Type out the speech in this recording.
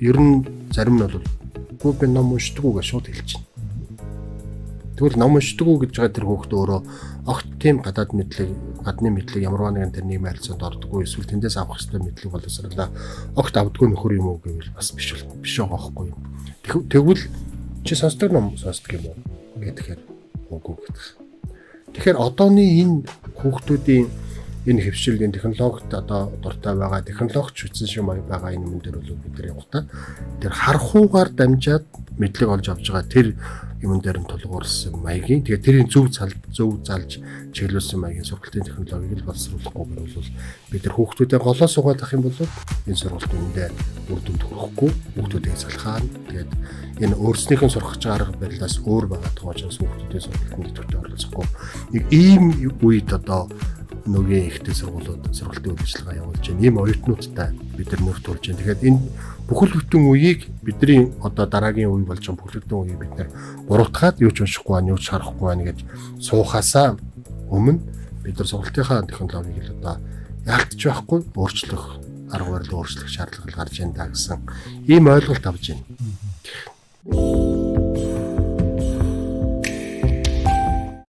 Ер нь зарим нь бол гоо би ном уншдаг уу гэж шууд хэлж байна. Тэгвэл ном уншдаг уу гэж байгаа тэр хүүхд өөрөө огт тийм гадны мэдлэг ямар нэгэн тэр нийгмийн харилцаанд ордоггүй эсвэл тэндээс авах ёстой мэдлэг боловсруулаа огт авдаггүй нөхөр юм уу гэвэл бас биш байгаа байхгүй юу. Тэгвэл чи сонсдог ном сонсдог юм уу гэхээр үгүй гэдэг. Тэгэхээр одооны энэ хүүхдүүдийн энэ хөвшилгийн технологид одоо дуртай байгаа технологич хүчин шиг маяг байгаа энэ юм дээр бол бид нар явахтаа тэр харахуугаар дамжаад мэдлэг олж авч байгаа тэр юм дээр нь тулгуурсан маягийн тэгээ тэрийн зөв залж чиглүүлсэн маягийн сургалтын технологиг л боловсруулахгүй бол бид нар хүүхдүүдэд голоо суугаад ах юм бол энэ сургалт үүндээ үр дүнд хүрэхгүй хүүхдүүдээ салхаана тэгээд энэ өөрснийхэн сурах арга барилаас өөр байгаа тоочоос хүүхдүүдийн сургалтын идэвхтэй оролцохгүй нэг ийм үед одоо нөгөө ихтэй сургалтын үйлчилгээ явуулж байна. Ийм оюутнуудтай бид нар нөхд болж байна. Тэгэхээр энэ бүхэл бүтэн үеийг бидний одоо дараагийн үе болж байгаа бүхэл бүтэн үеийг бид нар буруутгаад юу ч уншихгүй байна, юу ч харахгүй байна гэж суухаасаа өмнө бид нар сургалтынхаа технологиг л одоо яалтж байхгүй өөрчлөх арга барил өөрчлөх шаардлага гарч байна гэсэн ийм ойлголт авж байна.